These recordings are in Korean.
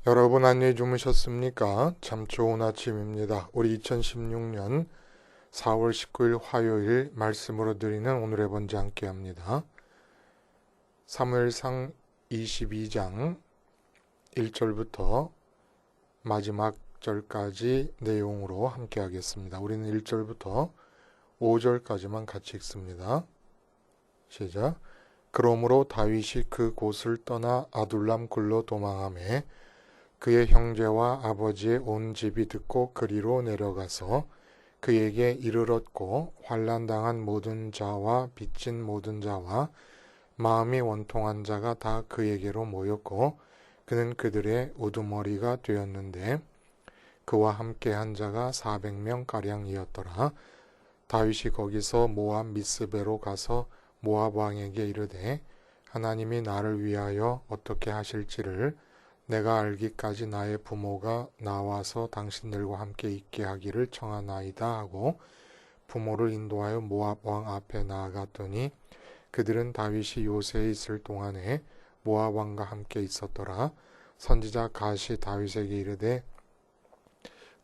여러분 안녕히 주무셨습니까? 참 좋은 아침입니다. 우리 2016년 4월 19일 화요일 말씀으로 드리는 오늘의 번제 함께 합니다. 사무엘상 22장 1절부터 마지막 절까지 내용으로 함께 하겠습니다. 우리는 1절부터 5절까지만 같이 읽습니다. 시작. 그러므로 다윗이 그 곳을 떠나 아둘람 굴로 도망하매 그의 형제와 아버지의 온 집이 듣고 그리로 내려가서 그에게 이르렀고 환난당한 모든 자와 빚진 모든 자와 마음이 원통한 자가 다 그에게로 모였고 그는 그들의 우두머리가 되었는데 그와 함께 한 자가 400명가량이었더라. 다윗이 거기서 모압 미스베로 가서 모압 왕에게 이르되 하나님이 나를 위하여 어떻게 하실지를 내가 알기까지 나의 부모가 나와서 당신들과 함께 있게 하기를 청하나이다 하고 부모를 인도하여 모압 왕 앞에 나아갔더니 그들은 다윗이 요새에 있을 동안에 모압 왕과 함께 있었더라. 선지자 갓이 다윗에게 이르되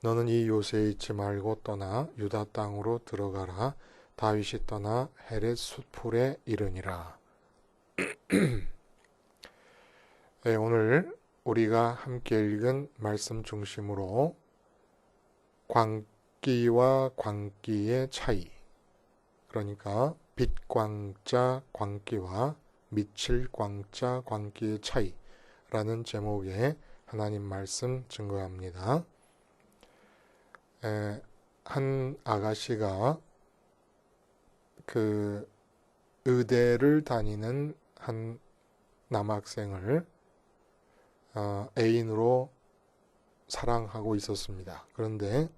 너는 이 요새에 있지 말고 떠나 유다 땅으로 들어가라. 다윗이 떠나 헤렛 숫풀에 이르니라. 네, 오늘 우리가 함께 읽은 말씀 중심으로 광기와 광기의 차이, 그러니까 빛광자 광기와 미칠 광자 광기의 차이라는 제목의 하나님 말씀 증거합니다. 한 아가씨가 그 의대를 다니는 한 남학생을 애인으로 사랑하고 있었습니다. 그런데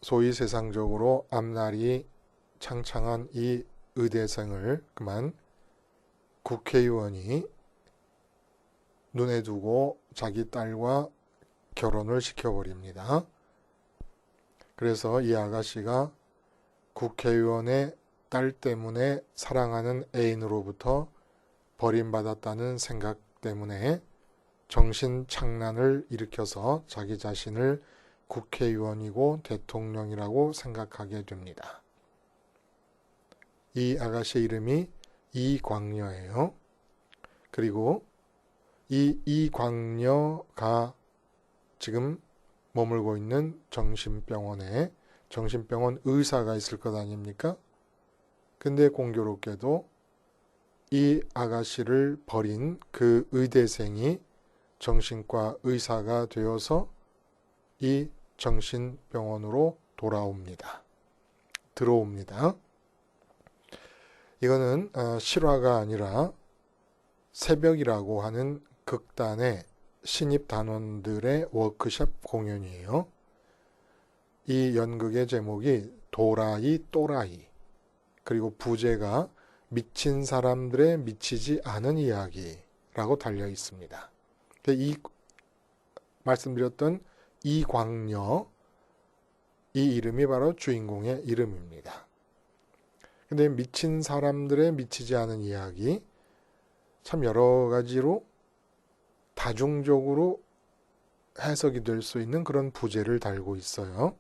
소위 세상적으로 앞날이 창창한 이 의대생을 그만 국회의원이 눈에 두고 자기 딸과 결혼을 시켜버립니다. 그래서 이 아가씨가 국회의원의 딸 때문에 사랑하는 애인으로부터 버림받았다는 생각 때문에 정신착란을 일으켜서 자기 자신을 국회의원이고 대통령이라고 생각하게 됩니다. 이 아가씨 이름이 이광녀예요. 그리고 이 이광녀가 지금 머물고 있는 정신병원 의사가 있을 것 아닙니까? 근데 공교롭게도 이 아가씨를 버린 그 의대생이 정신과 의사가 되어서 이 정신병원으로 들어옵니다. 이거는 실화가 아니라 새벽이라고 하는 극단의 신입 단원들의 워크숍 공연이에요. 이 연극의 제목이 도라이 또라이, 그리고 부제가 미친 사람들의 미치지 않은 이야기라고 달려 있습니다. 이 말씀드렸던 이광녀, 이 이름이 바로 주인공의 이름입니다. 근데 미친 사람들의 미치지 않은 이야기, 참 여러 가지로 다중적으로 해석이 될 수 있는 그런 부제를 달고 있어요.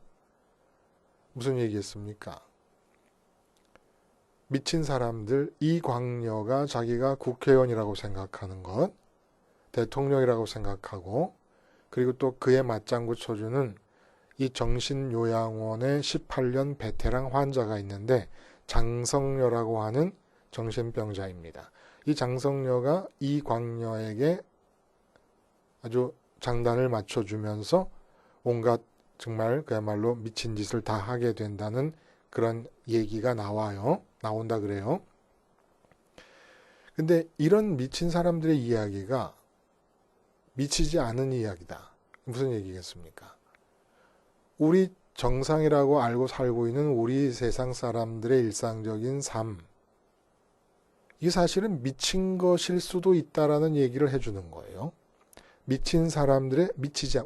무슨 얘기겠습니까? 미친 사람들, 이광녀가 자기가 국회의원이라고 생각하는 것, 대통령이라고 생각하고, 그리고 또 그의 맞장구 쳐주는 이 정신요양원의 18년 베테랑 환자가 있는데 장성녀라고 하는 정신병자입니다. 이 장성녀가 이광녀에게 아주 장단을 맞춰주면서 온갖 정말 그야말로 미친 짓을 다 하게 된다는 그런 얘기가 나온다 그래요. 근데 이런 미친 사람들의 이야기가 미치지 않은 이야기다. 무슨 얘기겠습니까? 우리 정상이라고 알고 살고 있는 우리 세상 사람들의 일상적인 삶, 이게 사실은 미친 것일 수도 있다라는 얘기를 해주는 거예요. 미친 사람들의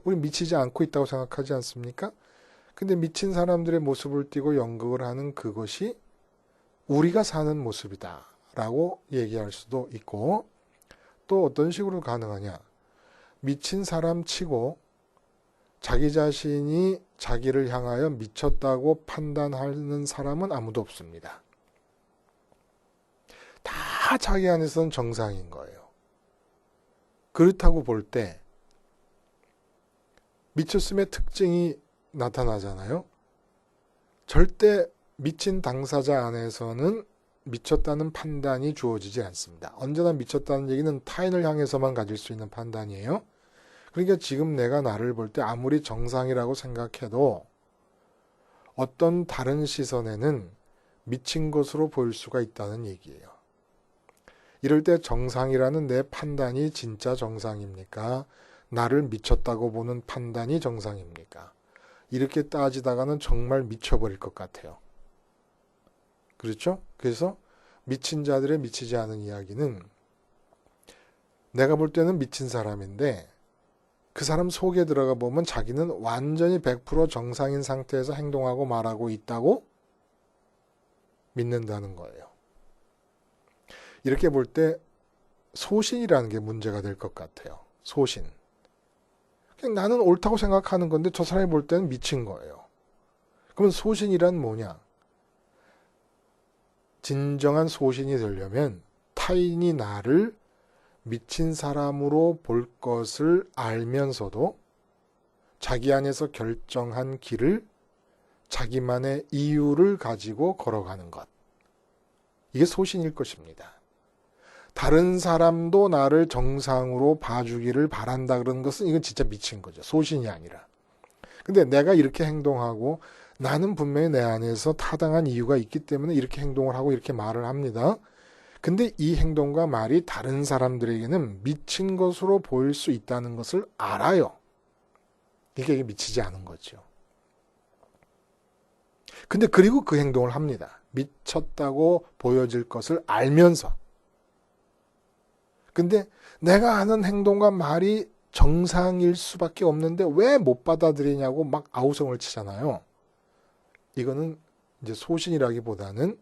우리 미치지 않고 있다고 생각하지 않습니까? 근데 미친 사람들의 모습을 띠고 연극을 하는 그것이 우리가 사는 모습이다 라고 얘기할 수도 있고, 또 어떤 식으로 가능하냐? 미친 사람 치고 자기 자신이 자기를 향하여 미쳤다고 판단하는 사람은 아무도 없습니다. 다 자기 안에서는 정상인 거예요. 그렇다고 볼 때 미쳤음의 특징이 나타나잖아요. 절대 미친 당사자 안에서는 미쳤다는 판단이 주어지지 않습니다. 언제나 미쳤다는 얘기는 타인을 향해서만 가질 수 있는 판단이에요. 그러니까 지금 내가 나를 볼 때 아무리 정상이라고 생각해도 어떤 다른 시선에는 미친 것으로 보일 수가 있다는 얘기예요. 이럴 때 정상이라는 내 판단이 진짜 정상입니까? 나를 미쳤다고 보는 판단이 정상입니까? 이렇게 따지다가는 정말 미쳐버릴 것 같아요. 그렇죠? 그래서 미친 자들의 미치지 않은 이야기는 내가 볼 때는 미친 사람인데 그 사람 속에 들어가 보면 자기는 완전히 100% 정상인 상태에서 행동하고 말하고 있다고 믿는다는 거예요. 이렇게 볼 때 소신이라는 게 문제가 될 것 같아요. 소신. 그냥 나는 옳다고 생각하는 건데 저 사람이 볼 때는 미친 거예요. 그러면 소신이란 뭐냐? 진정한 소신이 되려면 타인이 나를 미친 사람으로 볼 것을 알면서도 자기 안에서 결정한 길을 자기만의 이유를 가지고 걸어가는 것. 이게 소신일 것입니다. 다른 사람도 나를 정상으로 봐주기를 바란다 그러는 것은 이건 진짜 미친 거죠. 소신이 아니라. 근데 내가 이렇게 행동하고 나는 분명히 내 안에서 타당한 이유가 있기 때문에 이렇게 행동을 하고 이렇게 말을 합니다. 근데 이 행동과 말이 다른 사람들에게는 미친 것으로 보일 수 있다는 것을 알아요. 이게 미치지 않은 거죠. 근데 그리고 그 행동을 합니다. 미쳤다고 보여질 것을 알면서. 근데 내가 하는 행동과 말이 정상일 수밖에 없는데 왜 못 받아들이냐고 막 아우성을 치잖아요. 이거는 이제 소신이라기보다는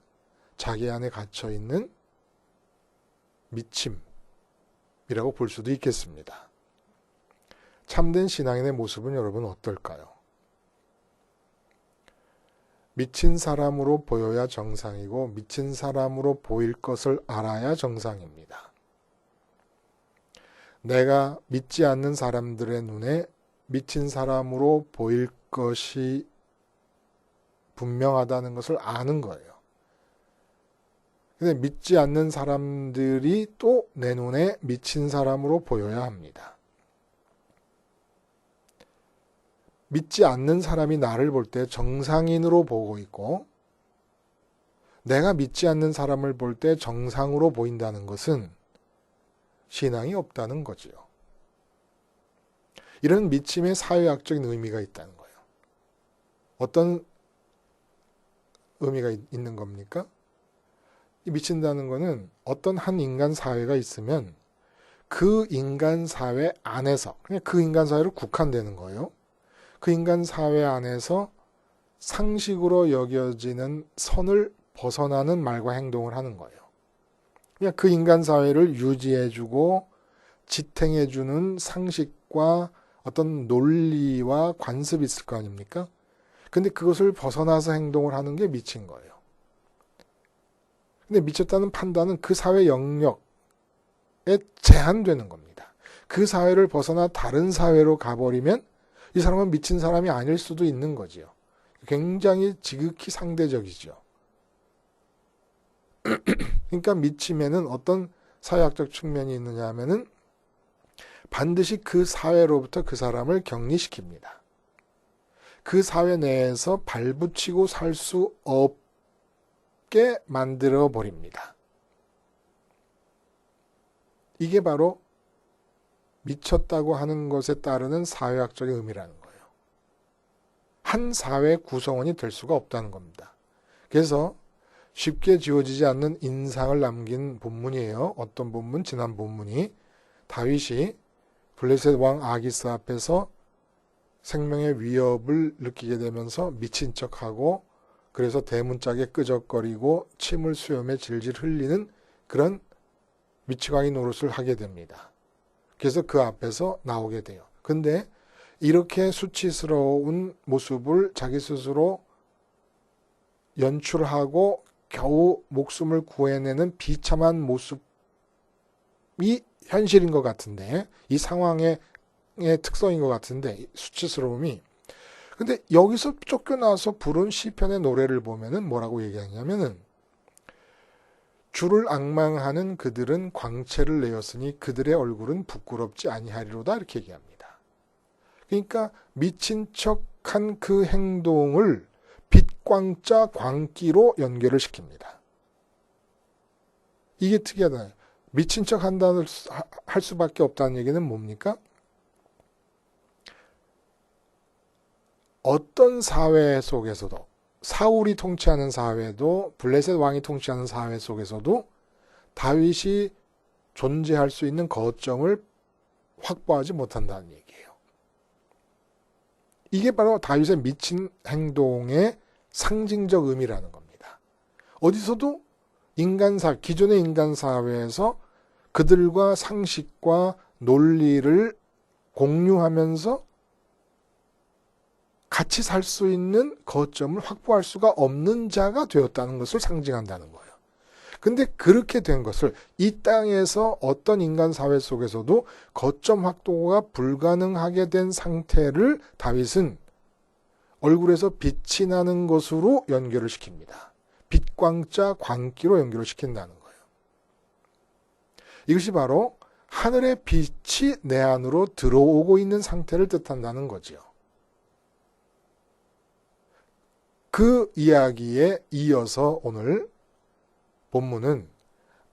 자기 안에 갇혀 있는 미침이라고 볼 수도 있겠습니다. 참된 신앙인의 모습은 여러분 어떨까요? 미친 사람으로 보여야 정상이고 미친 사람으로 보일 것을 알아야 정상입니다. 내가 믿지 않는 사람들의 눈에 미친 사람으로 보일 것이 분명하다는 것을 아는 거예요. 근데 믿지 않는 사람들이 또 내 눈에 미친 사람으로 보여야 합니다. 믿지 않는 사람이 나를 볼 때 정상인으로 보고 있고 내가 믿지 않는 사람을 볼 때 정상으로 보인다는 것은 신앙이 없다는 거지요. 이런 미침의 사회학적인 의미가 있다는 거예요. 어떤 의미가 있는 겁니까? 이 미친다는 거는 어떤 한 인간 사회가 있으면 그 인간 사회 안에서 그냥 그 인간 사회로 국한되는 거예요. 그 인간 사회 안에서 상식으로 여겨지는 선을 벗어나는 말과 행동을 하는 거예요. 그냥 그 인간 사회를 유지해주고 지탱해주는 상식과 어떤 논리와 관습이 있을 거 아닙니까? 근데 그것을 벗어나서 행동을 하는 게 미친 거예요. 근데 미쳤다는 판단은 그 사회 영역에 제한되는 겁니다. 그 사회를 벗어나 다른 사회로 가버리면 이 사람은 미친 사람이 아닐 수도 있는 거지요. 굉장히 지극히 상대적이죠. 그러니까 미침에는 어떤 사회학적 측면이 있느냐 하면은 반드시 그 사회로부터 그 사람을 격리시킵니다. 그 사회 내에서 발붙이고 살 수 없게 만들어 버립니다. 이게 바로 미쳤다고 하는 것에 따르는 사회학적인 의미라는 거예요. 한 사회 구성원이 될 수가 없다는 겁니다. 그래서 쉽게 지워지지 않는 인상을 남긴 본문이에요. 어떤 본문? 지난 본문이 다윗이 블레셋 왕 아기스 앞에서 생명의 위협을 느끼게 되면서 미친 척하고 그래서 대문짝에 끄적거리고 침을 수염에 질질 흘리는 그런 미치광이 노릇을 하게 됩니다. 그래서 그 앞에서 나오게 돼요. 근데 이렇게 수치스러운 모습을 자기 스스로 연출하고 겨우 목숨을 구해내는 비참한 모습이 현실인 것 같은데, 이 상황의 특성인 것 같은데, 수치스러움이. 근데 여기서 쫓겨나서 부른 시편의 노래를 보면은 뭐라고 얘기하냐면은, 주를 앙망하는 그들은 광채를 내었으니 그들의 얼굴은 부끄럽지 아니하리로다, 이렇게 얘기합니다. 그러니까 미친 척한 그 행동을 빛광자 광기로 연결을 시킵니다. 이게 특이하다. 미친 척 한다는 할 수밖에 없다는 얘기는 뭡니까? 어떤 사회 속에서도, 사울이 통치하는 사회도, 블레셋 왕이 통치하는 사회 속에서도 다윗이 존재할 수 있는 거점을 확보하지 못한다는 얘기예요. 이게 바로 다윗의 미친 행동의 상징적 의미라는 겁니다. 어디서도 기존의 인간 사회에서 그들과 상식과 논리를 공유하면서 같이 살 수 있는 거점을 확보할 수가 없는 자가 되었다는 것을 상징한다는 거예요. 근데 그렇게 된 것을 이 땅에서 어떤 인간 사회 속에서도 거점 확보가 불가능하게 된 상태를 다윗은 얼굴에서 빛이 나는 것으로 연결을 시킵니다. 빛광자 광기로 연결을 시킨다는 거예요. 이것이 바로 하늘의 빛이 내 안으로 들어오고 있는 상태를 뜻한다는 거지요. 그 이야기에 이어서 오늘 본문은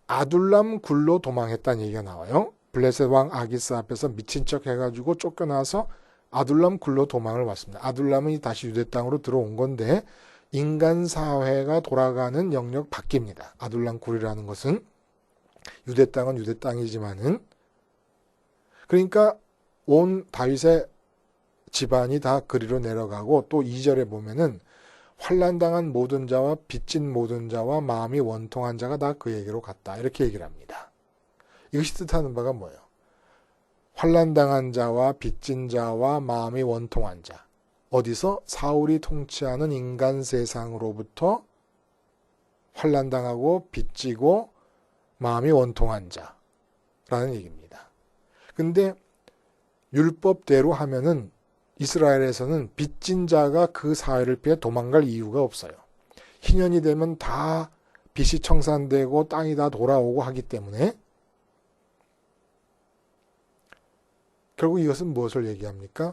아둘람 굴로 도망했다는 얘기가 나와요. 블레셋 왕 아기스 앞에서 미친 척 해가지고 쫓겨나서 아둘람 굴로 도망을 왔습니다. 아둘람은 다시 유대 땅으로 들어온 건데 인간 사회가 돌아가는 영역 바뀝니다. 아둘람 굴이라는 것은 유대 땅은 유대 땅이지만은, 그러니까 온 다윗의 집안이 다 그리로 내려가고, 또 2절에 보면은 환난당한 모든 자와 빚진 모든 자와 마음이 원통한 자가 다 그에게로 갔다, 이렇게 얘기를 합니다. 이것이 뜻하는 바가 뭐예요? 환난당한 자와 빚진 자와 마음이 원통한 자. 어디서? 사울이 통치하는 인간 세상으로부터 환난당하고 빚지고 마음이 원통한 자라는 얘기입니다. 근데 율법대로 하면은 이스라엘에서는 빚진 자가 그 사회를 피해 도망갈 이유가 없어요. 희년이 되면 다 빚이 청산되고 땅이 다 돌아오고 하기 때문에. 결국 이것은 무엇을 얘기합니까?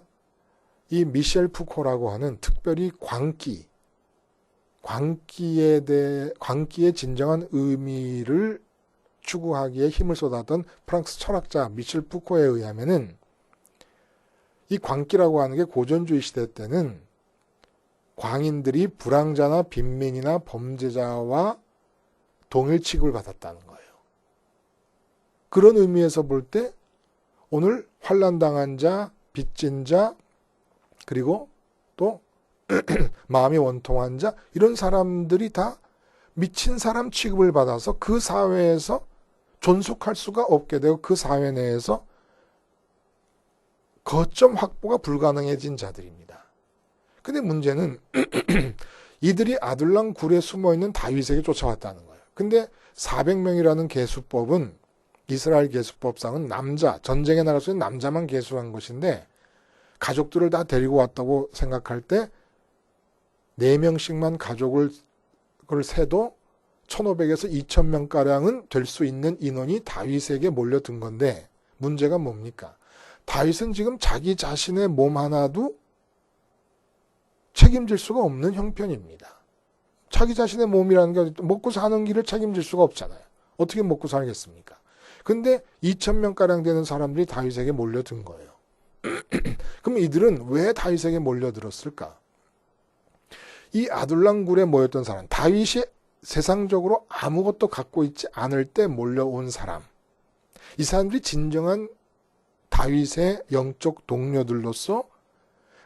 이 미셸 푸코라고 하는 특별히 광기의 진정한 의미를 추구하기에 힘을 쏟았던 프랑스 철학자 미셸 푸코에 의하면은, 이 광기라고 하는 게 고전주의 시대 때는 광인들이 불황자나 빈민이나 범죄자와 동일 취급을 받았다는 거예요. 그런 의미에서 볼 때 오늘 환난당한 자, 빚진 자, 그리고 또 마음이 원통한 자, 이런 사람들이 다 미친 사람 취급을 받아서 그 사회에서 존속할 수가 없게 되고 그 사회 내에서 거점 확보가 불가능해진 자들입니다. 근데 문제는 이들이 아둘람 굴에 숨어있는 다윗에게 쫓아왔다는 거예요. 근데 400명이라는 계수법은, 이스라엘 계수법상은 전쟁에 나갈 수 있는 남자만 계수한 것인데, 가족들을 다 데리고 왔다고 생각할 때 4명씩만 가족을 세도 1,500에서 2,000명가량은 될 수 있는 인원이 다윗에게 몰려든 건데, 문제가 뭡니까? 다윗은 지금 자기 자신의 몸 하나도 책임질 수가 없는 형편입니다. 자기 자신의 몸이라는 게 먹고 사는 길을 책임질 수가 없잖아요. 어떻게 먹고 살겠습니까? 근데 2,000명가량 되는 사람들이 다윗에게 몰려든 거예요. 그럼 이들은 왜 다윗에게 몰려들었을까? 이 아둘람 굴에 모였던 사람, 다윗이 세상적으로 아무것도 갖고 있지 않을 때 몰려온 사람, 이 사람들이 진정한 다윗의 영적 동료들로서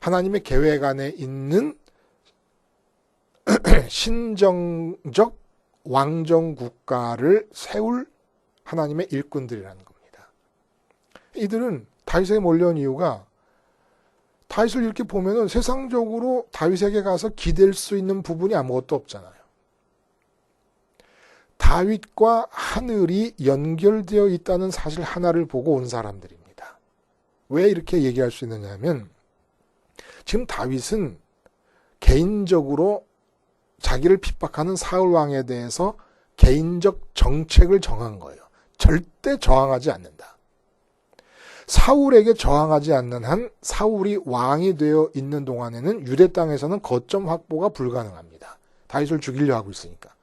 하나님의 계획 안에 있는 신정적 왕정 국가를 세울 하나님의 일꾼들이라는 겁니다. 이들은 다윗에게 몰려온 이유가 다윗을 이렇게 보면은 세상적으로 다윗에게 가서 기댈 수 있는 부분이 아무것도 없잖아요. 다윗과 하늘이 연결되어 있다는 사실 하나를 보고 온 사람들입니다. 왜 이렇게 얘기할 수 있느냐 하면 지금 다윗은 개인적으로 자기를 핍박하는 사울 왕에 대해서 개인적 정책을 정한 거예요. 절대 저항하지 않는다. 사울에게 저항하지 않는 한 사울이 왕이 되어 있는 동안에는 유대 땅에서는 거점 확보가 불가능합니다. 다윗을 죽이려 하고 있으니까.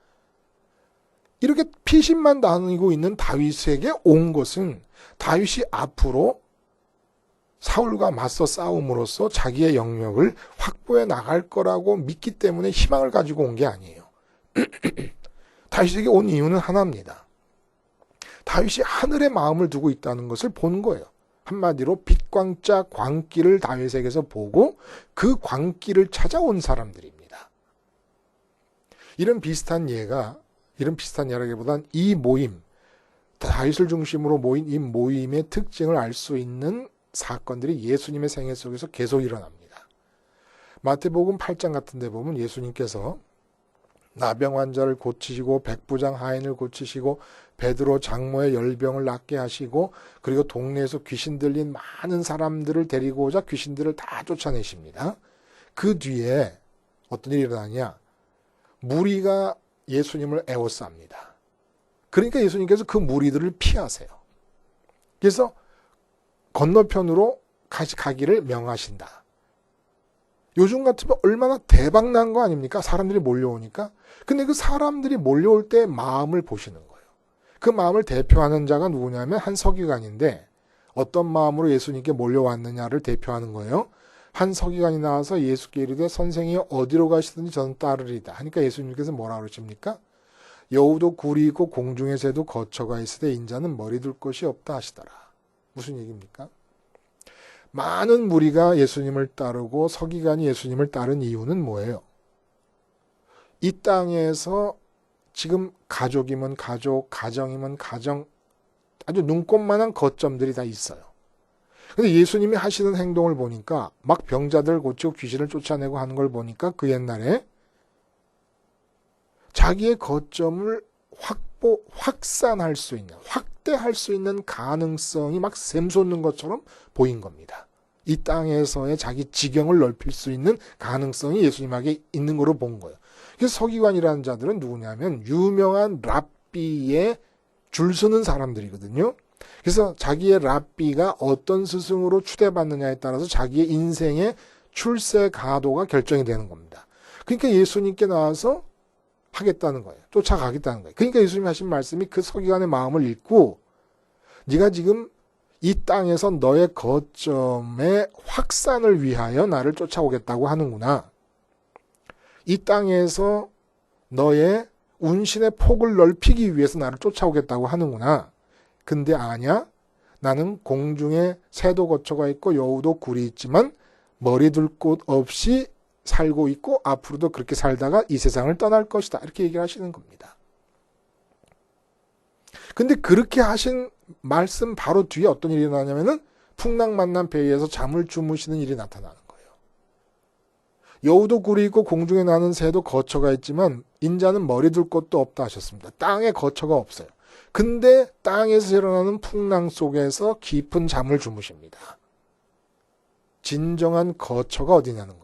이렇게 피신만 나누고 있는 다윗에게 온 것은 다윗이 앞으로 사울과 맞서 싸움으로써 자기의 영역을 확보해 나갈 거라고 믿기 때문에 희망을 가지고 온 게 아니에요. 다윗에게 온 이유는 하나입니다. 다윗이 하늘의 마음을 두고 있다는 것을 본 거예요. 한마디로 빛광자 광기를 다윗에게서 보고 그 광기를 찾아온 사람들입니다. 이런 비슷한 예라기보단 이 모임, 다윗을 중심으로 모인 이 모임의 특징을 알 수 있는 사건들이 예수님의 생애 속에서 계속 일어납니다. 마태복음 8장 같은 데 보면 예수님께서 나병 환자를 고치시고 백부장 하인을 고치시고 베드로 장모의 열병을 낫게 하시고 그리고 동네에서 귀신 들린 많은 사람들을 데리고 오자 귀신들을 다 쫓아내십니다. 그 뒤에 어떤 일이 일어나냐? 무리가 예수님을 에워쌉니다. 그러니까 예수님께서 그 무리들을 피하세요. 그래서 건너편으로 가기를 명하신다. 요즘 같으면 얼마나 대박난 거 아닙니까? 사람들이 몰려오니까. 근데 그 사람들이 몰려올 때 마음을 보시는 거예요. 그 마음을 대표하는 자가 누구냐면 한 서기관인데 어떤 마음으로 예수님께 몰려왔느냐를 대표하는 거예요. 한 서기관이 나와서 예수께 이르되 선생이 어디로 가시든지 저는 따르리다. 하니까 예수님께서 뭐라 그러십니까? 여우도 굴이 있고 공중의 새도 거처가 있으되 인자는 머리 둘 곳이 없다 하시더라. 무슨 얘기입니까? 많은 무리가 예수님을 따르고 서기관이 예수님을 따른 이유는 뭐예요? 이 땅에서 지금 가족이면 가족, 가정이면 가정, 아주 눈꼽만한 거점들이 다 있어요. 근데 예수님이 하시는 행동을 보니까 막 병자들 고치고 귀신을 쫓아내고 하는 걸 보니까 그 옛날에 자기의 거점을 확산할 수 있는, 확대할 수 있는 가능성이 막 샘솟는 것처럼 보인 겁니다. 이 땅에서의 자기 지경을 넓힐 수 있는 가능성이 예수님에게 있는 거로 본 거예요. 그래서 서기관이라는 자들은 누구냐면 유명한 랍비에 줄 서는 사람들이거든요. 그래서 자기의 랍비가 어떤 스승으로 추대받느냐에 따라서 자기의 인생의 출세 가도가 결정이 되는 겁니다. 그러니까 예수님께 나와서 하겠다는 거예요. 쫓아가겠다는 거예요. 그러니까 예수님이 하신 말씀이 그 서기관의 마음을 읽고 네가 지금 이 땅에서 너의 거점의 확산을 위하여 나를 쫓아오겠다고 하는구나. 이 땅에서 너의 운신의 폭을 넓히기 위해서 나를 쫓아오겠다고 하는구나. 근데 아냐? 나는 공중에 새도 거처가 있고 여우도 굴이 있지만 머리 둘 곳 없이 살고 있고 앞으로도 그렇게 살다가 이 세상을 떠날 것이다. 이렇게 얘기를 하시는 겁니다. 근데 그렇게 하신 말씀 바로 뒤에 어떤 일이 일어나냐면은 풍랑 만난 배에서 잠을 주무시는 일이 나타나는 거예요. 여우도 굴이 있고 공중에 나는 새도 거처가 있지만 인자는 머리 둘 곳도 없다 하셨습니다. 땅에 거처가 없어요. 근데 땅에서 일어나는 풍랑 속에서 깊은 잠을 주무십니다. 진정한 거처가 어디냐는 거예요.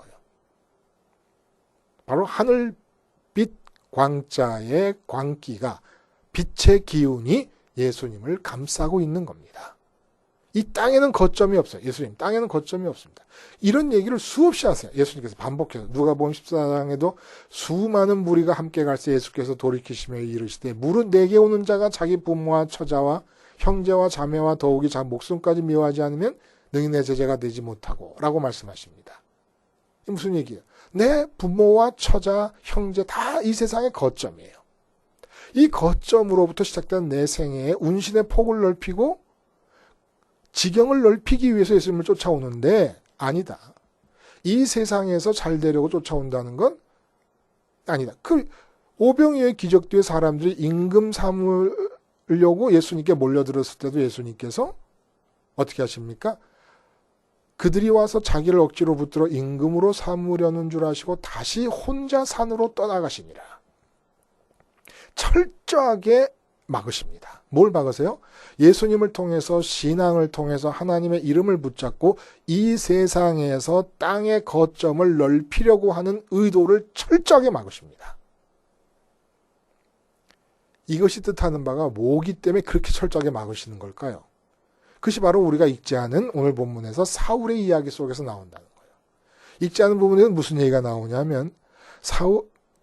바로 하늘빛 광자의 광기가 빛의 기운이 예수님을 감싸고 있는 겁니다. 이 땅에는 거점이 없어요. 예수님, 땅에는 거점이 없습니다. 이런 얘기를 수없이 하세요. 예수님께서 반복해서. 누가복음 14장에도 수많은 무리가 함께 갈새 예수께서 돌이키시며 이르시되 무릇 내게 오는 자가 자기 부모와 처자와 형제와 자매와 더욱이 자 목숨까지 미워하지 않으면 능히 내 제자가 되지 못하고 라고 말씀하십니다. 무슨 얘기예요? 내 부모와 처자, 형제 다 이 세상의 거점이에요. 이 거점으로부터 시작된 내 생애의 운신의 폭을 넓히고 지경을 넓히기 위해서 예수님을 쫓아오는데 아니다. 이 세상에서 잘 되려고 쫓아온다는 건 아니다. 그 오병이어의 기적 뒤에 사람들이 임금 사무를 잡으려고 예수님께 몰려들었을 때도 예수님께서 어떻게 하십니까? 그들이 와서 자기를 억지로 붙들어 임금으로 삼으려는 줄 아시고 다시 혼자 산으로 떠나가시니라. 철저하게 막으십니다. 뭘 막으세요? 예수님을 통해서, 신앙을 통해서 하나님의 이름을 붙잡고 이 세상에서 땅의 거점을 넓히려고 하는 의도를 철저하게 막으십니다. 이것이 뜻하는 바가 뭐기 때문에 그렇게 철저하게 막으시는 걸까요? 그것이 바로 우리가 읽지 않은 오늘 본문에서 사울의 이야기 속에서 나온다는 거예요. 읽지 않은 부분에는 무슨 얘기가 나오냐면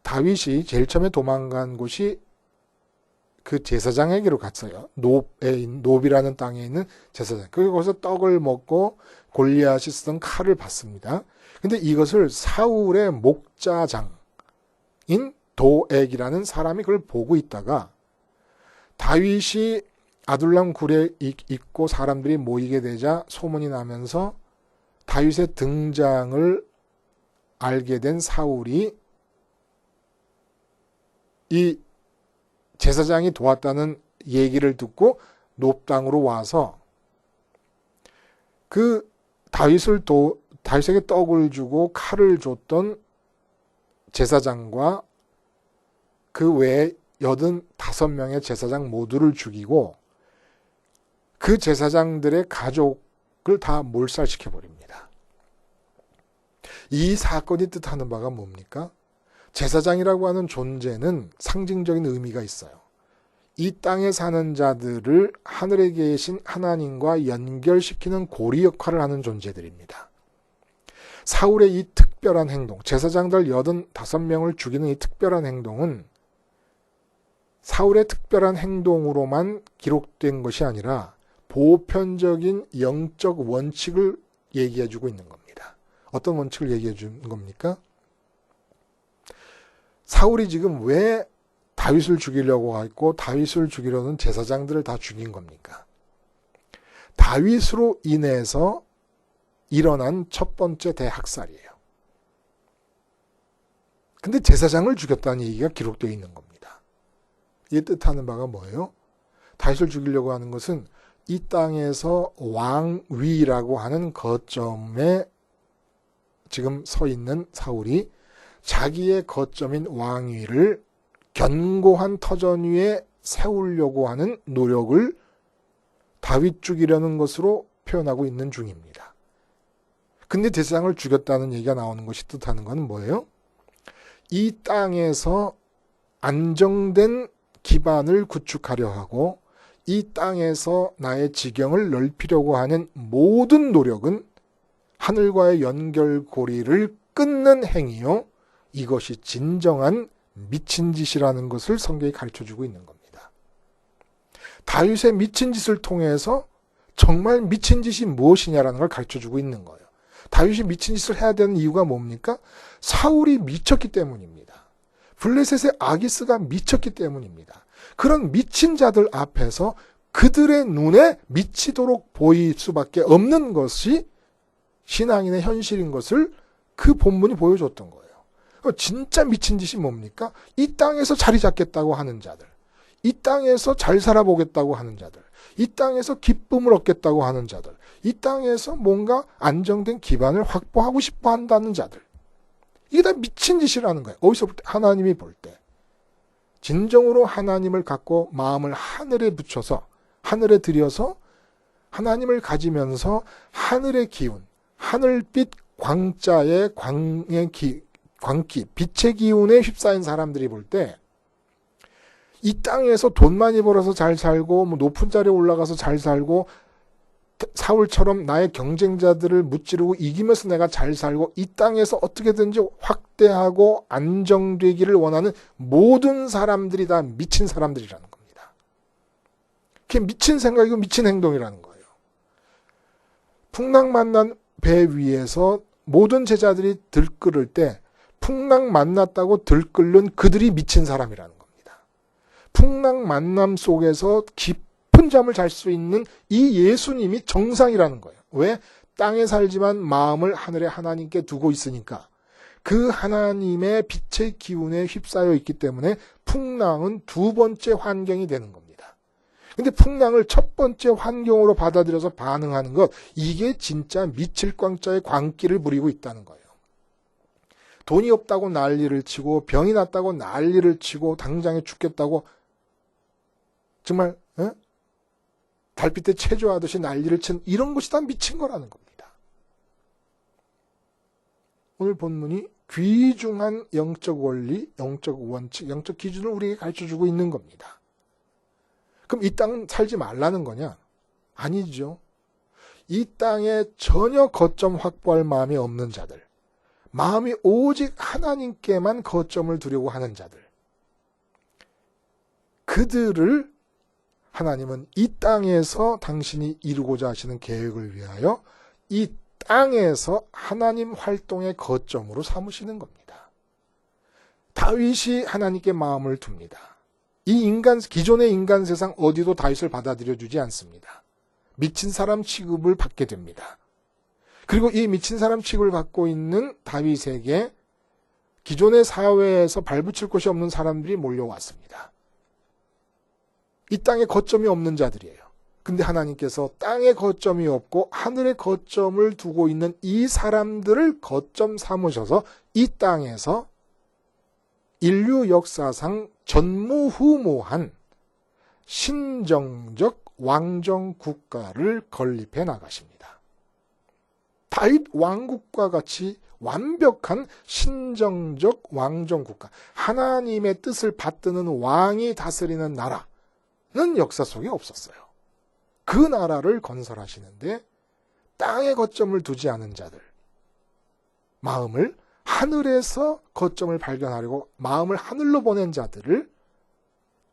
다윗이 제일 처음에 도망간 곳이 그 제사장에게로 갔어요. 놉이라는 땅에 있는 제사장. 거기서 떡을 먹고 골리앗이 쓰던 칼을 받습니다. 근데 이것을 사울의 목자장인 도액이라는 사람이 그걸 보고 있다가 다윗이 아둘람 굴에 있고 사람들이 모이게 되자 소문이 나면서 다윗의 등장을 알게 된 사울이 이 제사장이 도왔다는 얘기를 듣고 놉당으로 와서 그 다윗에게 떡을 주고 칼을 줬던 제사장과 그 외에 85명의 제사장 모두를 죽이고 그 제사장들의 가족을 다 몰살시켜버립니다. 이 사건이 뜻하는 바가 뭡니까? 제사장이라고 하는 존재는 상징적인 의미가 있어요. 이 땅에 사는 자들을 하늘에 계신 하나님과 연결시키는 고리 역할을 하는 존재들입니다. 사울의 이 특별한 행동, 제사장들 85명을 죽이는 이 특별한 행동은 사울의 특별한 행동으로만 기록된 것이 아니라 보편적인 영적 원칙을 얘기해주고 있는 겁니다. 어떤 원칙을 얘기해 주는 겁니까? 사울이 지금 왜 다윗을 죽이려고 했고 다윗을 죽이려는 제사장들을 다 죽인 겁니까? 다윗으로 인해서 일어난 첫 번째 대학살이에요. 근데 제사장을 죽였다는 얘기가 기록되어 있는 겁니다. 이 뜻하는 바가 뭐예요? 다윗을 죽이려고 하는 것은 이 땅에서 왕위라고 하는 거점에 지금 서 있는 사울이 자기의 거점인 왕위를 견고한 터전 위에 세우려고 하는 노력을 다윗 죽이려는 것으로 표현하고 있는 중입니다. 근데 제사장을 죽였다는 얘기가 나오는 것이 뜻하는 것은 뭐예요? 이 땅에서 안정된 기반을 구축하려 하고 이 땅에서 나의 지경을 넓히려고 하는 모든 노력은 하늘과의 연결고리를 끊는 행위요. 이것이 진정한 미친 짓이라는 것을 성경이 가르쳐주고 있는 겁니다. 다윗의 미친 짓을 통해서 정말 미친 짓이 무엇이냐라는 걸 가르쳐주고 있는 거예요. 다윗이 미친 짓을 해야 되는 이유가 뭡니까? 사울이 미쳤기 때문입니다. 블레셋의 아기스가 미쳤기 때문입니다. 그런 미친 자들 앞에서 그들의 눈에 미치도록 보일 수밖에 없는 것이 신앙인의 현실인 것을 그 본문이 보여줬던 거예요. 진짜 미친 짓이 뭡니까? 이 땅에서 자리 잡겠다고 하는 자들, 이 땅에서 잘 살아보겠다고 하는 자들, 이 땅에서 기쁨을 얻겠다고 하는 자들, 이 땅에서 뭔가 안정된 기반을 확보하고 싶어 한다는 자들. 이게 다 미친 짓이라는 거예요. 어디서 볼 때? 하나님이 볼 때. 진정으로 하나님을 갖고 마음을 하늘에 붙여서 하늘에 들여서 하나님을 가지면서 하늘의 기운, 하늘빛 광자의 광기, 빛의 기운에 휩싸인 사람들이 볼 때 이 땅에서 돈 많이 벌어서 잘 살고 높은 자리에 올라가서 잘 살고 사울처럼 나의 경쟁자들을 무찌르고 이기면서 내가 잘 살고 이 땅에서 어떻게든지 확대하고 안정되기를 원하는 모든 사람들이 다 미친 사람들이라는 겁니다. 그게 미친 생각이고 미친 행동이라는 거예요. 풍랑 만난 배 위에서 모든 제자들이 들끓을 때 풍랑 만났다고 들끓는 그들이 미친 사람이라는 겁니다. 풍랑 만남 속에서 깊은 잠을 잘 수 있는 이 예수님이 정상이라는 거예요. 왜? 땅에 살지만 마음을 하늘에 하나님께 두고 있으니까. 그 하나님의 빛의 기운에 휩싸여 있기 때문에 풍랑은 두 번째 환경이 되는 겁니다. 근데 풍랑을 첫 번째 환경으로 받아들여서 반응하는 것, 이게 진짜 미칠 광자의 광기를 부리고 있다는 거예요. 돈이 없다고 난리를 치고 병이 났다고 난리를 치고 당장에 죽겠다고 정말 달빛에 체조하듯이 난리를 친 이런 것이 다 미친 거라는 겁니다. 오늘 본문이 귀중한 영적 원리, 영적 원칙, 영적 기준을 우리에게 가르쳐주고 있는 겁니다. 그럼 이 땅 살지 말라는 거냐? 아니죠. 이 땅에 전혀 거점 확보할 마음이 없는 자들, 마음이 오직 하나님께만 거점을 두려고 하는 자들, 그들을 하나님은 이 땅에서 당신이 이루고자 하시는 계획을 위하여 이 땅에서 하나님 활동의 거점으로 삼으시는 겁니다. 다윗이 하나님께 마음을 둡니다. 기존의 인간 세상 어디도 다윗을 받아들여 주지 않습니다. 미친 사람 취급을 받게 됩니다. 그리고 이 미친 사람 취급을 받고 있는 다윗에게 기존의 사회에서 발붙일 곳이 없는 사람들이 몰려왔습니다. 이 땅에 거점이 없는 자들이에요. 근데 하나님께서 땅에 거점이 없고 하늘에 거점을 두고 있는 이 사람들을 거점 삼으셔서 이 땅에서 인류 역사상 전무후무한 신정적 왕정 국가를 건립해 나가십니다. 다윗 왕국과 같이 완벽한 신정적 왕정 국가, 하나님의 뜻을 받드는 왕이 다스리는 나라는 역사 속에 없었어요. 그 나라를 건설하시는데 땅에 거점을 두지 않은 자들, 마음을 하늘에서 거점을 발견하려고 마음을 하늘로 보낸 자들을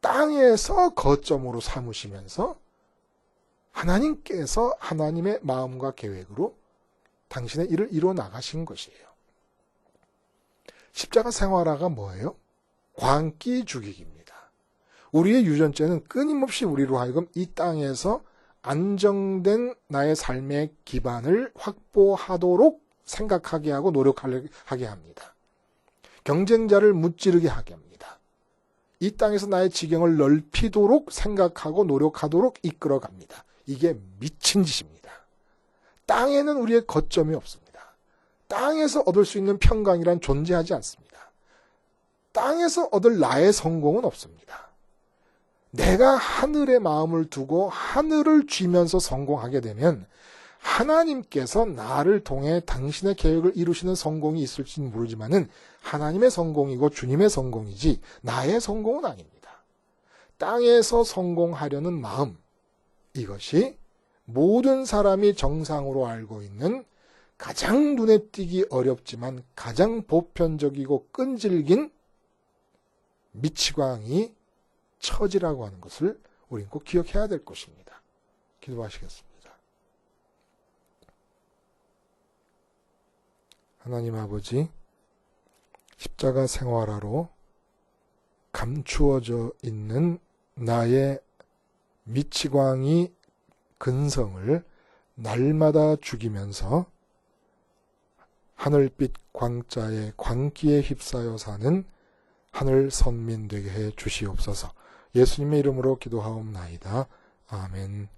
땅에서 거점으로 삼으시면서 하나님께서 하나님의 마음과 계획으로 당신의 일을 이루어 나가신 것이에요. 십자가 생활화가 뭐예요? 광기 죽이기입니다. 우리의 유전죄는 끊임없이 우리로 하여금 이 땅에서 안정된 나의 삶의 기반을 확보하도록 생각하게 하고 노력하게 합니다. 경쟁자를 무찌르게 하게 합니다. 이 땅에서 나의 지경을 넓히도록 생각하고 노력하도록 이끌어갑니다. 이게 미친 짓입니다. 땅에는 우리의 거점이 없습니다. 땅에서 얻을 수 있는 평강이란 존재하지 않습니다. 땅에서 얻을 나의 성공은 없습니다. 내가 하늘에 마음을 두고 하늘을 쥐면서 성공하게 되면 하나님께서 나를 통해 당신의 계획을 이루시는 성공이 있을지는 모르지만은 하나님의 성공이고 주님의 성공이지 나의 성공은 아닙니다. 땅에서 성공하려는 마음, 이것이 모든 사람이 정상으로 알고 있는 가장 눈에 띄기 어렵지만 가장 보편적이고 끈질긴 미치광이 처지라고 하는 것을 우리는 꼭 기억해야 될 것입니다. 기도하시겠습니다. 하나님 아버지, 십자가 생활화로 감추어져 있는 나의 미치광이 근성을 날마다 죽이면서 하늘빛 광자의 광기에 휩싸여 사는 하늘 선민 되게 해 주시옵소서. 예수님의 이름으로 기도하옵나이다. 아멘.